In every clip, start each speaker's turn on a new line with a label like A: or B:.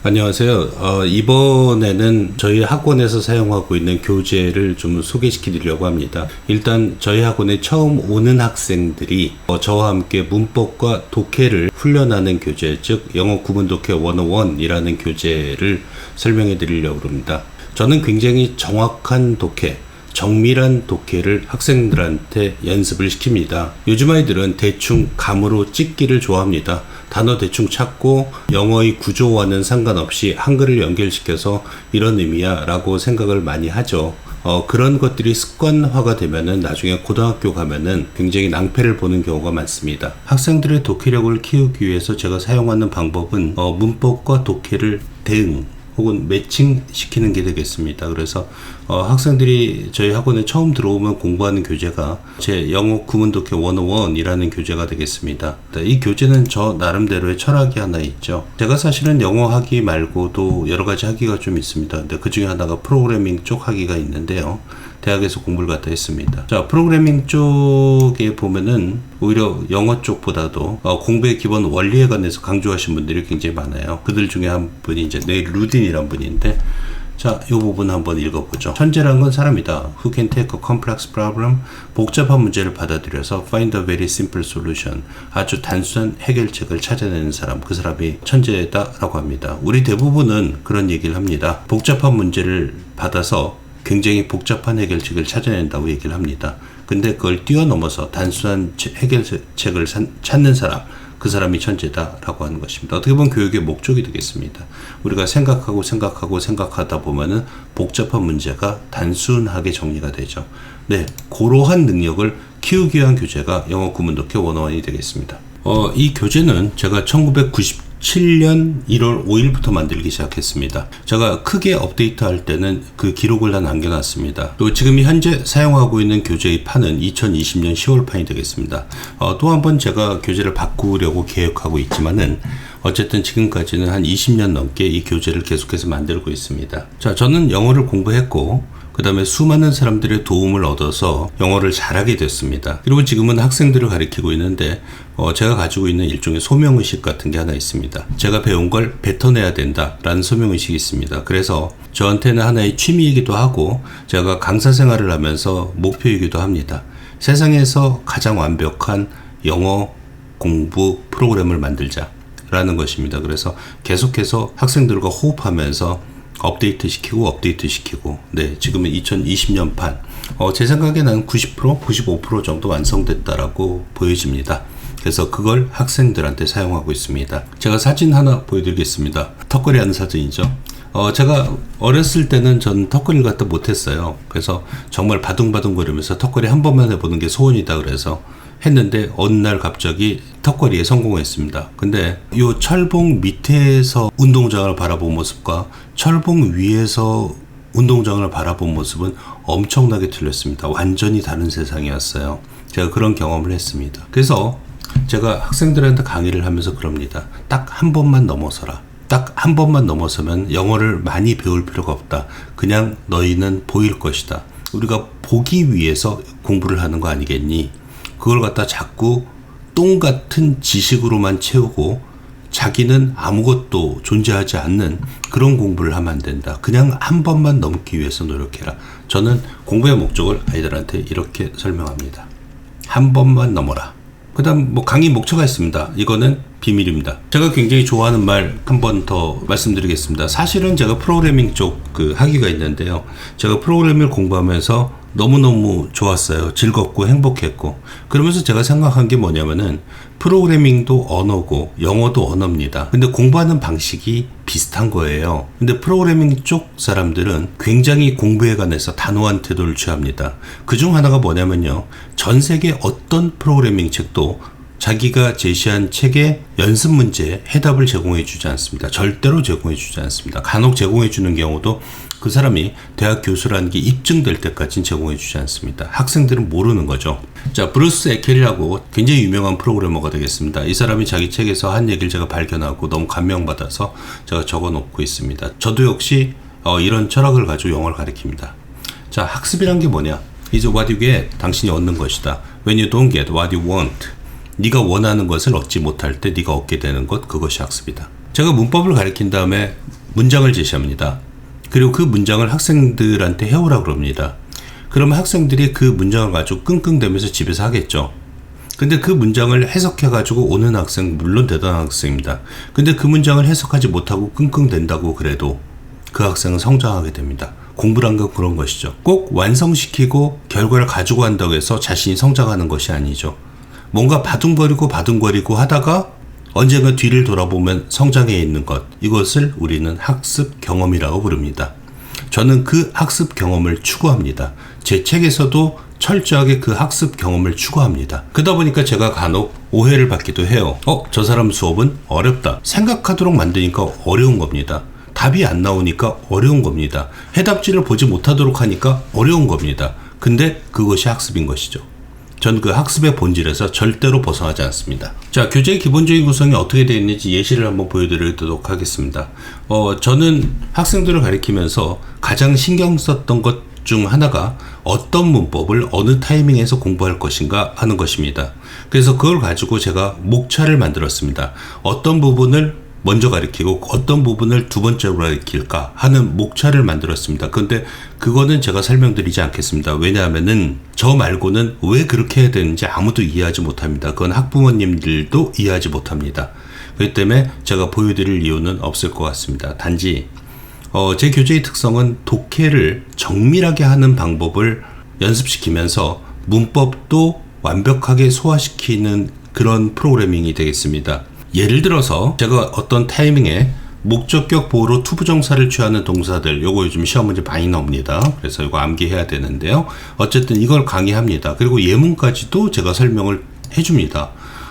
A: 안녕하세요. 이번에는 저희 학원에서 사용하고 있는 교재를 좀 소개시켜 드리려고 합니다. 일단 저희 학원에 처음 오는 학생들이 저와 함께 문법과 독해를 훈련하는 교재, 즉 영어 구문 독해 101이라는 교재를 설명해 드리려고 합니다. 저는 굉장히 정확한 독해, 정밀한 독해를 학생들한테 연습을 시킵니다. 요즘 아이들은 대충 감으로 찍기를 좋아합니다. 단어 대충 찾고 영어의 구조와는 상관없이 한글을 연결시켜서 이런 의미야 라고 생각을 많이 하죠. 그런 것들이 습관화가 되면은 나중에 고등학교 가면은 굉장히 낭패를 보는 경우가 많습니다. 학생들의 독해력을 키우기 위해서 제가 사용하는 방법은 문법과 독해를 대응 혹은 매칭시키는 게 되겠습니다. 그래서 학생들이 저희 학원에 처음 들어오면 공부하는 교재가 제 영어 구문 독해 101이라는 교재가 되겠습니다. 이 교재는 저 나름대로의 철학이 하나 있죠. 제가 사실은 영어 학위 말고도 여러 가지 학위가 좀 있습니다. 근데 그 중에 하나가 프로그래밍 쪽 학위가 있는데요. 대학에서 공부를 갖다 했습니다. 자, 프로그래밍 쪽에 보면은 오히려 영어 쪽보다도 공부의 기본 원리에 관해서 강조하신 분들이 굉장히 많아요. 그들 중에 한 분이 이제 네일 루딘이란 분인데, 자, 이 부분 한번 읽어보죠. 천재란 건 사람이다. Who can take a complex problem? 복잡한 문제를 받아들여서 find a very simple solution. 아주 단순한 해결책을 찾아내는 사람, 그 사람이 천재다라고 합니다. 우리 대부분은 그런 얘기를 합니다. 복잡한 문제를 받아서 굉장히 복잡한 해결책을 찾아낸다고 얘기를 합니다. 근데 그걸 뛰어넘어서 단순한 해결책을 찾는 사람, 그 사람이 천재다라고 하는 것입니다. 어떻게 보면 교육의 목적이 되겠습니다. 우리가 생각하다 보면은 복잡한 문제가 단순하게 정리가 되죠. 네, 그러한 능력을 키우기 위한 교재가 영어 구문 독해 101이 되겠습니다. 이 교재는 제가 1997년 1월 5일부터 만들기 시작했습니다. 제가 크게 업데이트할 때는 그 기록을 다 남겨놨습니다. 또 지금 현재 사용하고 있는 교재의 판은 2020년 10월 판이 되겠습니다. 또 한 번 제가 교재를 바꾸려고 계획하고 있지만은 어쨌든 지금까지는 한 20년 넘게 이 교재를 계속해서 만들고 있습니다. 자, 저는 영어를 공부했고 그 다음에 수많은 사람들의 도움을 얻어서 영어를 잘하게 됐습니다. 그리고 지금은 학생들을 가르치고 있는데 제가 가지고 있는 일종의 소명의식 같은 게 하나 있습니다. 제가 배운 걸 뱉어내야 된다라는 소명의식이 있습니다. 그래서 저한테는 하나의 취미이기도 하고 제가 강사 생활을 하면서 목표이기도 합니다. 세상에서 가장 완벽한 영어 공부 프로그램을 만들자라는 것입니다. 그래서 계속해서 학생들과 호흡하면서 업데이트 시키고 네, 지금은 2020년 판 제 생각에는 90%, 95% 정도 완성됐다라고 보여집니다. 그래서 그걸 학생들한테 사용하고 있습니다. 제가 사진 하나 보여드리겠습니다. 턱걸이 하는 사진이죠. 제가 어렸을 때는 전 턱걸이를 갖다 못했어요. 그래서 정말 바둥바둥거리면서 턱걸이 한 번만 해보는 게 소원이다 그래서 했는데 어느 날 갑자기 턱걸이에 성공했습니다. 근데 이 철봉 밑에서 운동장을 바라본 모습과 철봉 위에서 운동장을 바라본 모습은 엄청나게 틀렸습니다. 완전히 다른 세상이었어요. 제가 그런 경험을 했습니다. 그래서 제가 학생들한테 강의를 하면서 그럽니다. 딱 한 번만 넘어서라. 딱 한 번만 넘어서면 영어를 많이 배울 필요가 없다. 그냥 너희는 보일 것이다. 우리가 보기 위해서 공부를 하는 거 아니겠니? 그걸 갖다 자꾸 똥 같은 지식으로만 채우고 자기는 아무것도 존재하지 않는 그런 공부를 하면 안 된다. 그냥 한 번만 넘기 위해서 노력해라. 저는 공부의 목적을 아이들한테 이렇게 설명합니다. 한 번만 넘어라. 그 다음 강의 목차가 있습니다. 이거는 비밀입니다. 제가 굉장히 좋아하는 말 한 번 더 말씀드리겠습니다. 사실은 제가 프로그래밍 쪽 그 학위가 있는데요. 제가 프로그래밍을 공부하면서 너무너무 좋았어요. 즐겁고 행복했고. 그러면서 제가 생각한 게 뭐냐면은 프로그래밍도 언어고 영어도 언어입니다. 근데 공부하는 방식이 비슷한 거예요. 근데 프로그래밍 쪽 사람들은 굉장히 공부에 관해서 단호한 태도를 취합니다. 그중 하나가 뭐냐면요. 전 세계 어떤 프로그래밍 책도 자기가 제시한 책의 연습 문제에 해답을 제공해 주지 않습니다. 절대로 제공해 주지 않습니다. 간혹 제공해 주는 경우도 그 사람이 대학 교수라는 게 입증될 때까지는 제공해 주지 않습니다. 학생들은 모르는 거죠. 자, 브루스 에켈이라고 굉장히 유명한 프로그래머가 되겠습니다. 이 사람이 자기 책에서 한 얘기를 제가 발견하고 너무 감명받아서 제가 적어 놓고 있습니다. 저도 역시 이런 철학을 가지고 영어를 가르칩니다. 자, 학습이란 게 뭐냐? Is what you get. 당신이 얻는 것이다. When you don't get what you want. 네가 원하는 것을 얻지 못할 때 네가 얻게 되는 것, 그것이 학습이다. 제가 문법을 가르친 다음에 문장을 제시합니다. 그리고 그 문장을 학생들한테 해오라고 그럽니다. 그러면 학생들이 그 문장을 가지고 끙끙대면서 집에서 하겠죠. 근데 그 문장을 해석해가지고 오는 학생, 물론 대단한 학생입니다. 근데 그 문장을 해석하지 못하고 끙끙댄다고 그래도 그 학생은 성장하게 됩니다. 공부란 건 그런 것이죠. 꼭 완성시키고 결과를 가지고 한다고 해서 자신이 성장하는 것이 아니죠. 뭔가 바둥거리고 하다가 언젠가 뒤를 돌아보면 성장해 있는 것, 이것을 우리는 학습 경험이라고 부릅니다. 저는 그 학습 경험을 추구합니다. 제 책에서도 철저하게 그 학습 경험을 추구합니다. 그러다 보니까 제가 간혹 오해를 받기도 해요. 저 사람 수업은 어렵다. 생각하도록 만드니까 어려운 겁니다. 답이 안 나오니까 어려운 겁니다. 해답지를 보지 못하도록 하니까 어려운 겁니다. 근데 그것이 학습인 것이죠. 전 그 학습의 본질에서 절대로 벗어나지 않습니다. 자, 교재의 기본적인 구성이 어떻게 되어 있는지 예시를 한번 보여드리도록 하겠습니다. 저는 학생들을 가르치면서 가장 신경 썼던 것 중 하나가 어떤 문법을 어느 타이밍에서 공부할 것인가 하는 것입니다. 그래서 그걸 가지고 제가 목차를 만들었습니다. 어떤 부분을 먼저 가르치고 어떤 부분을 두 번째로 가르칠까 하는 목차를 만들었습니다. 그런데 그거는 제가 설명드리지 않겠습니다. 왜냐하면은 저 말고는 왜 그렇게 해야 되는지 아무도 이해하지 못합니다. 그건 학부모님들도 이해하지 못합니다. 그렇기 때문에 제가 보여드릴 이유는 없을 것 같습니다. 단지 제 교재의 특성은 독해를 정밀하게 하는 방법을 연습시키면서 문법도 완벽하게 소화시키는 그런 프로그래밍이 되겠습니다. 예를 들어서 제가 어떤 타이밍에 목적격 보호로 투부정사를 취하는 동사들, 요거 요즘 시험 문제 많이 나옵니다. 그래서 이거 암기해야 되는데요. 어쨌든 이걸 강의합니다. 그리고 예문까지도 제가 설명을 해줍니다.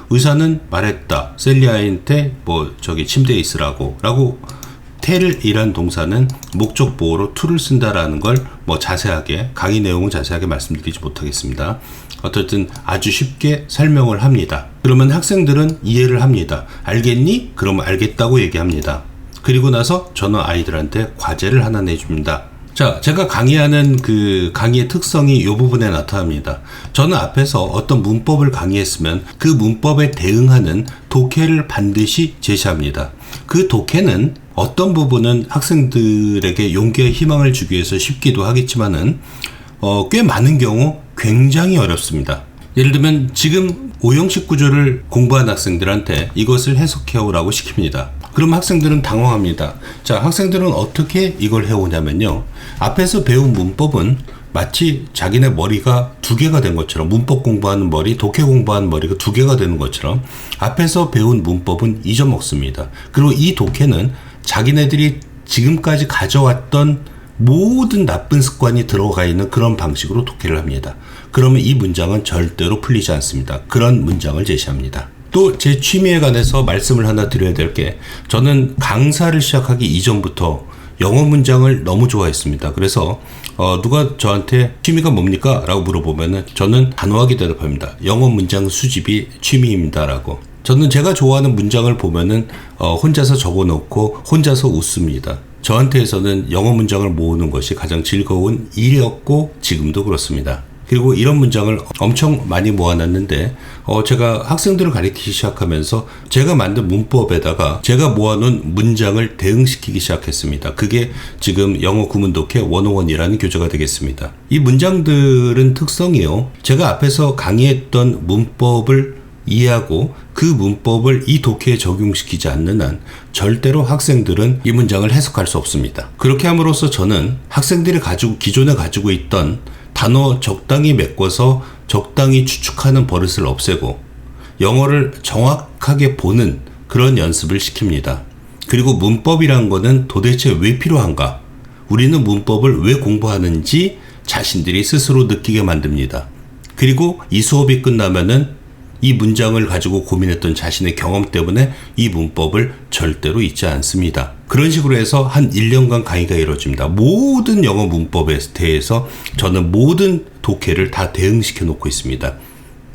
A: 의사는 말했다. 셀리아한테 침대에 있으라고 라고 테일이란 동사는 목적 보호로 to를 쓴다라는 걸 자세하게 강의 내용은 자세하게 말씀드리지 못하겠습니다. 어쨌든 아주 쉽게 설명을 합니다. 그러면 학생들은 이해를 합니다. 알겠니? 그러면 알겠다고 얘기합니다. 그리고 나서 저는 아이들한테 과제를 하나 내줍니다. 자, 제가 강의하는 그 강의의 특성이 이 부분에 나타납니다. 저는 앞에서 어떤 문법을 강의했으면 그 문법에 대응하는 독해를 반드시 제시합니다. 그 독해는 어떤 부분은 학생들에게 용기와 희망을 주기 위해서 쉽기도 하겠지만은 꽤 많은 경우 굉장히 어렵습니다. 예를 들면 지금 오형식 구조를 공부한 학생들한테 이것을 해석해오라고 시킵니다. 그럼 학생들은 당황합니다. 자, 학생들은 어떻게 이걸 해오냐면요. 앞에서 배운 문법은 마치 자기네 머리가 두 개가 된 것처럼, 문법 공부하는 머리, 독해 공부하는 머리가 두 개가 되는 것처럼 앞에서 배운 문법은 잊어먹습니다. 그리고 이 독해는 자기네들이 지금까지 가져왔던 모든 나쁜 습관이 들어가 있는 그런 방식으로 독해를 합니다. 그러면 이 문장은 절대로 풀리지 않습니다. 그런 문장을 제시합니다. 또 제 취미에 관해서 말씀을 하나 드려야 될 게, 저는 강사를 시작하기 이전부터 영어 문장을 너무 좋아했습니다. 그래서 누가 저한테 취미가 뭡니까? 라고 물어보면은 저는 단호하게 대답합니다. 영어 문장 수집이 취미입니다 라고. 저는 제가 좋아하는 문장을 보면은 혼자서 적어놓고 혼자서 웃습니다. 저한테서는 영어 문장을 모으는 것이 가장 즐거운 일이었고 지금도 그렇습니다. 그리고 이런 문장을 엄청 많이 모아놨는데 제가 학생들을 가르치기 시작하면서 제가 만든 문법에다가 제가 모아놓은 문장을 대응시키기 시작했습니다. 그게 지금 영어 구문독해 101이라는 교재가 되겠습니다. 이 문장들은 특성이요. 제가 앞에서 강의했던 문법을 이해하고 그 문법을 이 독해에 적용시키지 않는 한 절대로 학생들은 이 문장을 해석할 수 없습니다. 그렇게 함으로써 저는 학생들이 기존에 가지고 있던 단어 적당히 메꿔서 적당히 추측하는 버릇을 없애고 영어를 정확하게 보는 그런 연습을 시킵니다. 그리고 문법이란 거는 도대체 왜 필요한가? 우리는 문법을 왜 공부하는지 자신들이 스스로 느끼게 만듭니다. 그리고 이 수업이 끝나면은 이 문장을 가지고 고민했던 자신의 경험 때문에 이 문법을 절대로 잊지 않습니다. 그런 식으로 해서 한 1년간 강의가 이루어집니다. 모든 영어 문법에 대해서 저는 모든 독해를 다 대응시켜 놓고 있습니다.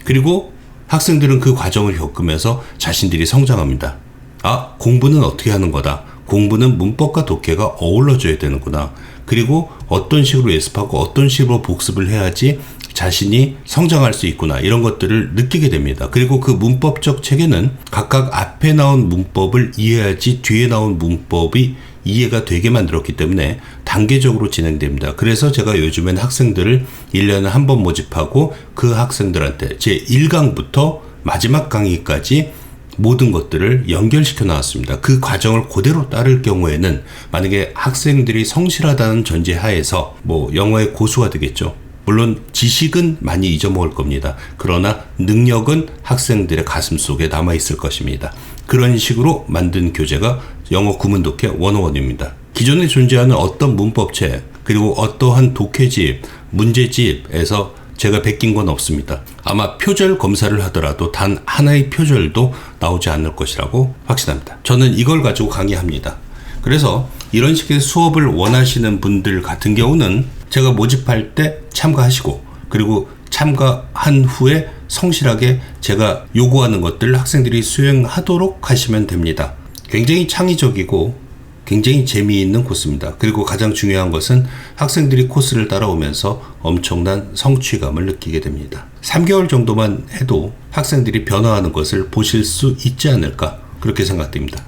A: 그리고 학생들은 그 과정을 겪으면서 자신들이 성장합니다. 아, 공부는 어떻게 하는 거다. 공부는 문법과 독해가 어우러져야 되는구나. 그리고 어떤 식으로 예습하고 어떤 식으로 복습을 해야지 자신이 성장할 수 있구나, 이런 것들을 느끼게 됩니다. 그리고 그 문법적 체계는 각각 앞에 나온 문법을 이해해야지 뒤에 나온 문법이 이해가 되게 만들었기 때문에 단계적으로 진행됩니다. 그래서 제가 요즘엔 학생들을 1년에 한 번 모집하고 그 학생들한테 제 1강부터 마지막 강의까지 모든 것들을 연결시켜 나왔습니다. 그 과정을 그대로 따를 경우에는 만약에 학생들이 성실하다는 전제 하에서 영어의 고수가 되겠죠. 물론 지식은 많이 잊어먹을 겁니다. 그러나 능력은 학생들의 가슴 속에 남아있을 것입니다. 그런 식으로 만든 교재가 영어 구문 독해 101입니다. 기존에 존재하는 어떤 문법책, 그리고 어떠한 독해집, 문제집에서 제가 베낀 건 없습니다. 아마 표절 검사를 하더라도 단 하나의 표절도 나오지 않을 것이라고 확신합니다. 저는 이걸 가지고 강의합니다. 그래서 이런 식의 수업을 원하시는 분들 같은 경우는 제가 모집할 때 참가하시고, 그리고 참가한 후에 성실하게 제가 요구하는 것들을 학생들이 수행하도록 하시면 됩니다. 굉장히 창의적이고 굉장히 재미있는 코스입니다. 그리고 가장 중요한 것은 학생들이 코스를 따라오면서 엄청난 성취감을 느끼게 됩니다. 3개월 정도만 해도 학생들이 변화하는 것을 보실 수 있지 않을까, 그렇게 생각됩니다.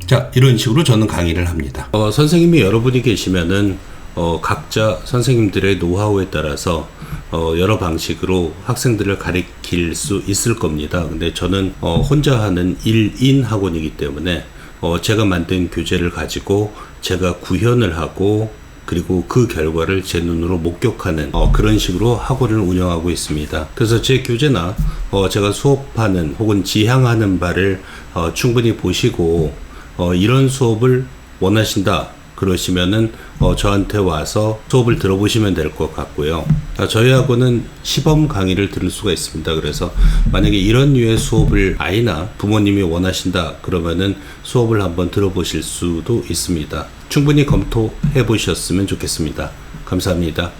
A: 자, 이런 식으로 저는 강의를 합니다. 선생님이 여러분이 계시면은 각자 선생님들의 노하우에 따라서 여러 방식으로 학생들을 가르칠 수 있을 겁니다. 근데 저는 혼자 하는 1인 학원이기 때문에 제가 만든 교재를 가지고 제가 구현을 하고, 그리고 그 결과를 제 눈으로 목격하는 그런 식으로 학원을 운영하고 있습니다. 그래서 제 교재나 제가 수업하는 혹은 지향하는 바를 충분히 보시고 이런 수업을 원하신다 그러시면은 저한테 와서 수업을 들어보시면 될 것 같고요. 저희 학원은 시범 강의를 들을 수가 있습니다. 그래서 만약에 이런 류의 수업을 아이나 부모님이 원하신다 그러면은 수업을 한번 들어보실 수도 있습니다. 충분히 검토해 보셨으면 좋겠습니다. 감사합니다.